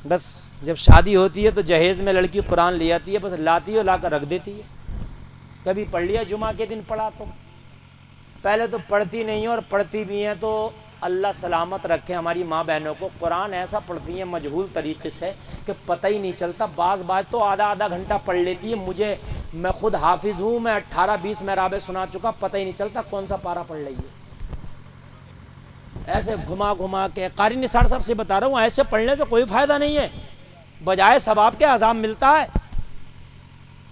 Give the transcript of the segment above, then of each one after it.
بس جب شادی ہوتی ہے تو جہیز میں لڑکی قرآن لے آتی ہے، بس لاتی ہے، لا کر رکھ دیتی ہے. کبھی پڑھ لیا جمعہ کے دن پڑھا تو. پہلے تو پڑھتی نہیں ہیں، اور پڑھتی بھی ہیں تو اللہ سلامت رکھے ہماری ماں بہنوں کو. قرآن ایسا پڑھتی ہیں مجہول طریقے سے کہ پتہ ہی نہیں چلتا. بعض بات تو آدھا گھنٹہ پڑھ لیتی ہے. میں خود حافظ ہوں، میں 18-20 محرابیں سنا چکا، پتہ ہی نہیں چلتا کون سا پارہ پڑھ رہی ہے. ایسے گھما گھما کے قاری نثار صاحب سے بتا رہا ہوں، ایسے پڑھنے سے کوئی فائدہ نہیں ہے، بجائے ثواب کے عذاب ملتا ہے.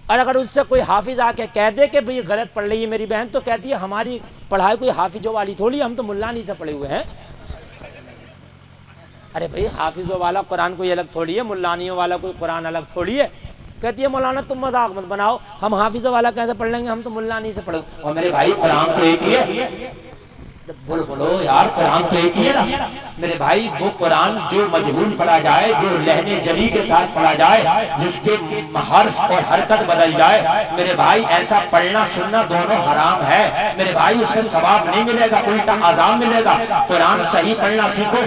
اور اگر اس سے کوئی حافظ آ کے کہہ دے کہ بھئی غلط پڑھ رہی ہے میری بہن، تو کہتی ہے ہماری پڑھائی کوئی حافظوں والی تھوڑی، ہم تو ملانی سے پڑھے ہوئے ہیں. ارے بھئی حافظوں والا قرآن کوئی الگ تھوڑی ہے، ملانیوں والا کوئی قرآن الگ تھوڑی ہے. کہتی ہے مولانا تم مذاق مت بناؤ، ہم حافظوں والا کیسے پڑھ لیں گے، ہم تو ملانی سے پڑھے. اور میرے بھائی قرآن تو ایک ہی ہے. بولو یار، قرآن تو ایک ہی ہے نا میرے بھائی. وہ قرآن جو مجہول پڑھا جائے، جو لہنے جلی کے ساتھ پڑھا جائے، جس کے حرف اور حرکت بدل جائے، میرے بھائی ایسا پڑھنا سننا دونوں حرام ہے میرے بھائی. اس میں ثواب نہیں ملے گا، الٹا عذاب ملے گا. قرآن صحیح پڑھنا سیکھو.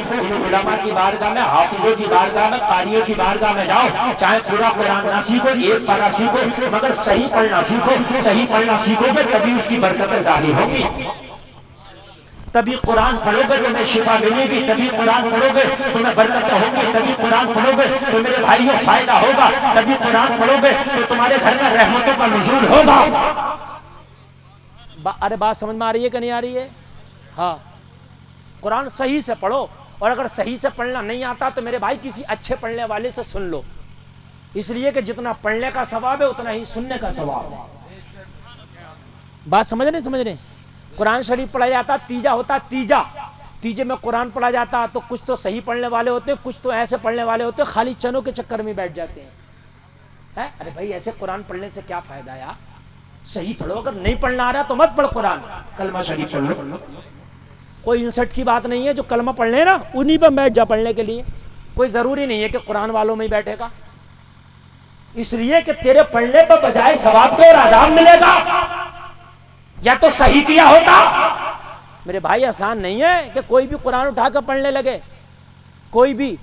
علماء کی بارگاہ میں، حافظوں کی بارگاہ میں، قاریوں کی بارگاہ میں جاؤ، چاہے پورا قرآن نہ سیکھو، ایک پارہ سیکھو، مگر صحیح پڑھنا سیکھو. صحیح پڑھنا سیکھو گے تبھی اس کی برکتیں ظاہر ہوں گی. تبھی قرآن پڑھو گے تمہیں شفا ملے گی، تبھی قرآن پڑھو گے تمہیں برکتیں ہوں گی، تبھی قرآن پڑھو گے تو میرے بھائیوں فائدہ ہوگا، تبھی قرآن پڑھو گے تو تمہارے گھر میں رحمتوں کا نزول ہوگا. ارے بات سمجھ میں آ رہی ہے کہ نہیں آ رہی ہے؟ ہاں، قرآن صحیح سے پڑھو. اور اگر صحیح سے پڑھنا نہیں آتا تو میرے بھائی کسی اچھے پڑھنے والے سے سن لو، اس لیے کہ جتنا پڑھنے کا ثواب ہے اتنا ہی سننے کا ثواب ہے. بات سمجھ رہے؟ قرآن شریف پڑھا جاتا، تیجا ہوتا، تیجے میں قرآن پڑھا جاتا تو کچھ تو صحیح پڑھنے والے ہوتے، کچھ تو ایسے پڑھنے والے ہوتے خالی چنوں کے چکر میں بیٹھ جاتے ہیں. ارے بھائی ایسے قرآن پڑھنے سے کیا فائدہ ہے؟ صحیح پڑھو. اگر نہیں پڑھنا آ رہا تو مت پڑھ قرآن، کلمہ شریف پڑھ لو. کوئی انسٹ کی بات نہیں ہے، جو کلمہ پڑھ لے نا انہی پہ بیٹھ جا پڑھنے کے لیے. کوئی ضروری نہیں ہے کہ قرآن والوں میں ہی بیٹھے گا، اس لیے کہ تیرے پڑھنے پر بجائے ثواب کے اور عذاب ملے گا. یا تو صحیح کیا ہوتا. میرے بھائی آسان نہیں ہے کہ کوئی بھی قرآن اٹھا کر پڑھنے لگے. کوئی بھی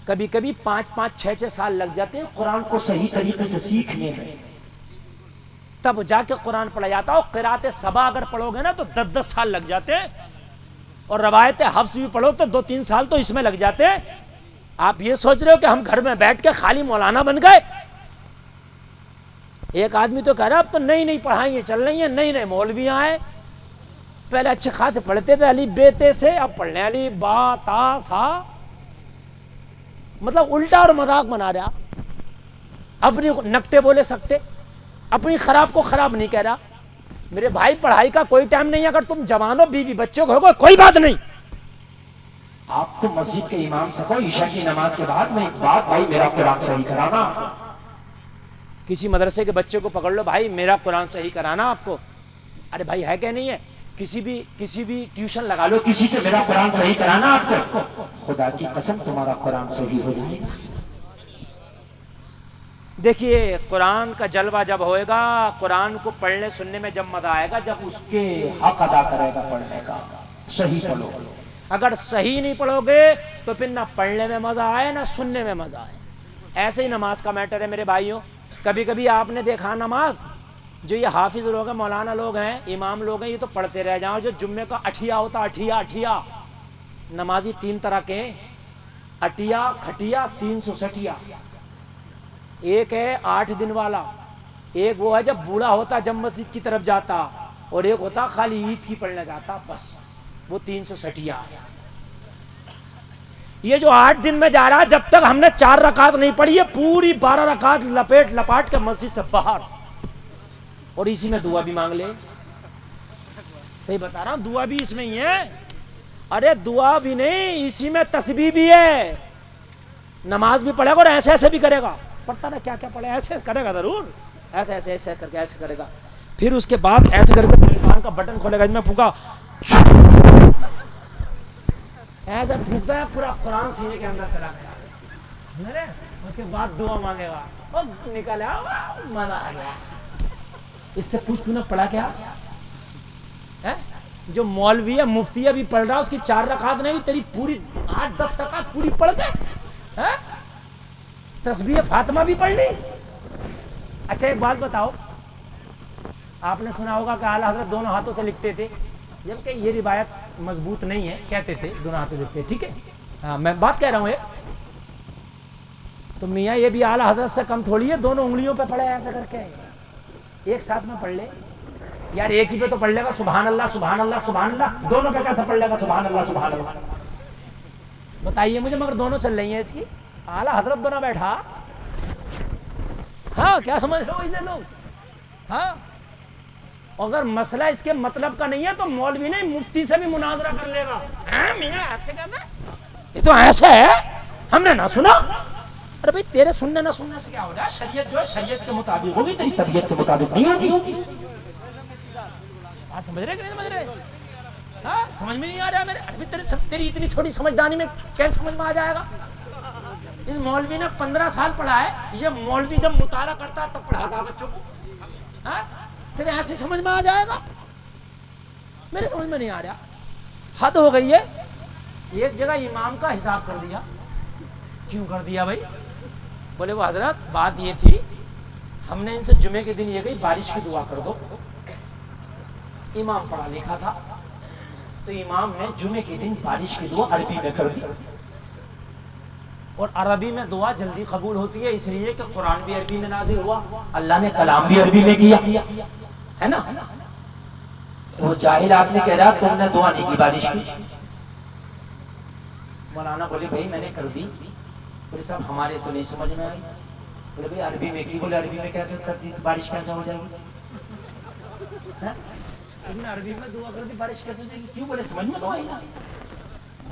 کبھی 5-5 6-6 سال لگ جاتے ہیں قرآن کو صحیح طریقے سے سیکھنے میں، تب جا کے قرآن پڑھا جاتا. اور قرات سبا اگر پڑھو گے نا تو 10-10 سال لگ جاتے ہیں، اور روایت حفظ بھی پڑھو تو 2-3 سال تو اس میں لگ جاتے ہیں. آپ یہ سوچ رہے ہو کہ ہم گھر میں بیٹھ کے خالی مولانا بن گئے؟ ایک آدمی تو کہہ رہا اب تو نئی پڑھائیں چل رہی ہیں، نئی مولویاں آئے. پہلے اچھے خاصے پڑھتے تھے علی بیتے سے، اب پڑھنے علی با تا سا، مطلب الٹا اور مذاق بنا رہا. اپنی نکتے بولے سکتے، اپنی خراب کو خراب نہیں کہہ رہا. میرے بھائی پڑھائی کا کوئی ٹائم نہیں. اگر تم جوان ہو، بیوی بچوں کو کوئی بات نہیں، آپ تو مسجد کے امام سے کہو عشاء کی نماز کے بعد میں ایک بات بھائی میرا قرآن صحیح کرانا. کسی مدرسے کے بچے کو پکڑ لو، بھائی میرا قرآن صحیح کرانا آپ کو. ارے بھائی ہے کہ نہیں ہے؟ کسی بھی ٹیوشن لگا لو کسی سے، میرا قرآن صحیح کرانا آپ کو. خدا کی قسم تمہارا قرآن صحیح ہو جائے گا. دیکھیے قرآن کا جلوہ جب ہوئے گا، قرآن کو پڑھنے سننے میں جب مزہ آئے گا جب اس کے حق ادا کرے گا پڑھنے کا. صحیح پڑھو. اگر صحیح نہیں پڑھو گے تو پھر نہ پڑھنے میں مزہ آئے نہ سننے میں مزہ آئے. ایسے ہی نماز کا میٹر ہے میرے بھائیوں. کبھی آپ نے دیکھا نماز، جو یہ حافظ لوگ ہیں، مولانا لوگ ہیں، امام لوگ ہیں، یہ تو پڑھتے رہ جاؤ. جو جمعے کا اٹھیا ہوتا، اٹھیا نمازی 3 طرح کے، اٹھیا کھٹیا 360. ایک ہے 8 دن والا، ایک وہ ہے جب بوڑھا ہوتا جب مسجد کی طرف جاتا، اور ایک ہوتا خالی عید کی پڑھنے جاتا بس، وہ 360 ہے. یہ جو 8 دن میں جا رہا، جب تک ہم نے 4 رکعت نہیں پڑھی ہے، پوری 12 رکعت لپاٹ کے مسجد سے باہر، اور اسی میں دعا بھی مانگ لے. صحیح بتا رہا ہوں، دعا بھی اس میں ہی ہے. ارے دعا بھی نہیں، اسی میں تسبیح بھی ہے. نماز بھی پڑھے گا اور ایسے بھی کرے گا. پڑھتا نا کیا پڑھے، ایسے کرے گا ضرور، ایسے کر کے ایسے کرے گا. پھر اس کے بعد ایسے کر کے میرے کان کا بٹن کھولے گا. میں پھونکا ایسے پھونکتا ہے، پورا قرآن سینے کے اندر چلا گیا. اس کے بعد دعا مانگے گا، نکالا مزہ آ گیا. اس سے پوچھ تو نے پڑھا کیا؟ جو مولوی ہے مفتی ہے بھی پڑھ رہا، اس کی 4 رکعت نہیں، تیری پوری 8-10 رکعت پوری پڑھ گئے. تسبیح فاطمہ بھی پڑھ لی. اچھا ایک بات بتاؤ, آپ نے سنا ہوگا کہ اعلیٰ حضرت دونوں ہاتھوں سے لکھتے تھے, جبکہ یہ روایت مضبوط نہیں ہے, کہتے تھے دونوں ہاتھوں سے لکھتے, ٹھیک ہے, ہاں میں بات کہہ رہا ہوں. تو میاں یہ بھی اعلیٰ حضرت سے کم تھوڑی ہے, دونوں انگلیوں پہ پڑھے ایسا کر کے, ایک ساتھ میں پڑھ لے یار. ایک ہی پہ تو پڑھ لے گا سبحان اللہ سبحان اللہ سبحان اللہ, دونوں پہ کیسے پڑھ لے گا سبحان اللہ سبحان اللہ, بتائیے مجھے. مگر دونوں چل رہی ہیں اس کی, اعلیٰ حضرت بنا بیٹھا. ہاں کیا سمجھ رہے ہو اسے لوگ؟ ہاں اگر مسئلہ اس کے مطلب کا نہیں ہے تو مولوی نہیں مفتی سے بھی مناظرہ کر لے گا. یہ تو ایسا ہے, ہم نے نہ سنا. ارے بھائی تیرے سننے نہ سننے سے کیا ہو رہا ہے؟ شریعت جو ہے شریعت کے مطابق ہوگی, تیری طبیعت کے مطابق نہیں ہوگی. بات سمجھ رہے کہ نہیں سمجھ رہے؟ ہاں سمجھ میں نہیں آ رہا میرے. ارے تیری اتنی چھوٹی سمجھدانی میں کیسے سمجھ میں آ جائے گا؟ اس مولوی نے 15 سال پڑھا ہے. یہ مولوی جب مطالعہ کرتا ہے تب پڑھاتا ہے بچوں کو. ہاں تیرے ایسے سمجھ میں آ جائے گا؟ میرے سمجھ میں نہیں آ رہا. حد ہو گئی ہے. ایک جگہ امام کا حساب کر دیا. کیوں کر دیا بھائی؟ بولے وہ حضرت بات یہ تھی, ہم نے ان سے جمعے کے دن یہ کہی بارش کی دعا کر دو. امام پڑھا لکھا تھا, تو امام نے جمعے کے دن بارش کی دعا عربی میں کر دی. اور عربی میں دعا جلدی قبول ہوتی ہے, اس لیے کہ قرآن بھی عربی میں نازل ہوا, اللہ نے کلام بھی عربی میں کیا ہے نا. تو جاہل آدمی کہہ رہا تم نے دعا نہیں کی بارش کی. مولانا بولے بھائی میں نے کر دی. بولے صاحب ہمارے تو نہیں سمجھ میں آئی. بولے بھائی عربی میں کی. بولے عربی میں کیسے کر دی, بارش کیسے ہو جائے گی؟ تم نے عربی میں دعا کر دی, بارش کیسے ہو جائے گی؟ کیوں؟ بولے سمجھ میں تو آئی نا.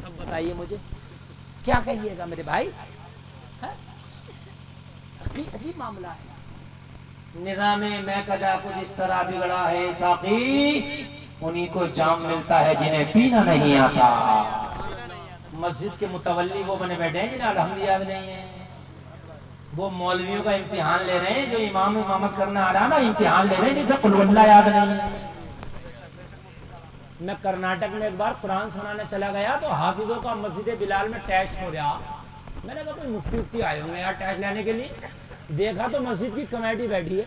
اب بتائیے مجھے کیا کہیے گا میرے بھائی؟ عجیب معاملہ ہے. نظام میں کدا کچھ اس طرح بگڑا ہے ساقی, انہی کو جام ملتا ہے جنہیں پینا نہیں آتا. مسجد کے متولی وہ بنے بیٹھے ہیں جنہیں الحمد یاد نہیں ہے. وہ مولویوں کا امتحان لے رہے ہیں, جو امام امامت کرنا آ رہا نا امتحان لے رہے ہیں جسے قل اللہ یاد نہیں ہے. میں کرناٹک میں ایک بار قرآن سنانے چلا گیا تو حافظوں کا مسجد بلال میں ٹیسٹ ہو رہا. میں نے کہا کوئی مفتی افتی آئے ہوں گے یار ٹیسٹ لینے کے لیے. دیکھا تو مسجد کی کمیٹی بیٹھی ہے,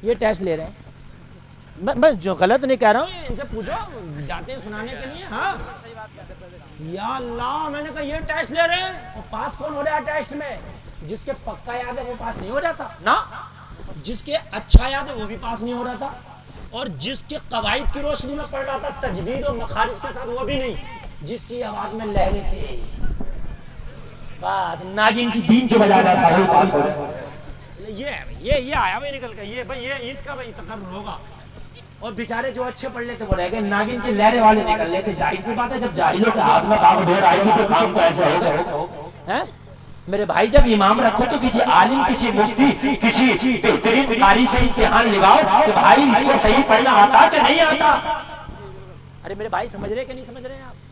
یہ ٹیسٹ لے رہے ہیں. میں جو غلط نہیں کہہ رہا ہوں, ان سے پوچھو جاتے ہیں سنانے کے لیے. ہاں یا اللہ, میں نے کہا یہ ٹیسٹ لے رہے ہیں. اور پاس کون ہو رہا ہے ٹیسٹ میں؟ جس کے پکا یاد ہے وہ پاس نہیں ہو رہا تھا نا, جس کے اچھا یاد ہے وہ بھی پاس نہیں ہو رہا تھا, اور جس کے قواعد کی روشنی میں پڑھ رہا تھا تجوید و مخارج کے ساتھ وہ بھی نہیں, جس کی آواز میں لہریں تھے بس ناگن کی بین کے بجا رہا تھا وہ پاس ہو رہا. یہ آیا بھائی نکل کے, یہ بھائی یہ اس کا بھائی تقرر ہوگا. اور بیچارے جو اچھے پڑھ لیتے وہ رہ گئے, ناگن کی لہریں والے نکل لیتے. ظاہر سی بات ہے جب جاہلوں کے ہاتھ میں کام ڈور آئے گی تو کام تو ایسے ہوگا. میرے بھائی جب امام رکھو تو کسی عالم, کسی مفتی, کسی بہترین قاری سے امتحان لگاؤ کہ بھائی اس کو صحیح پڑھنا آتا کہ نہیں آتا. ارے میرے بھائی سمجھ رہے کہ نہیں سمجھ رہے ہیں آپ؟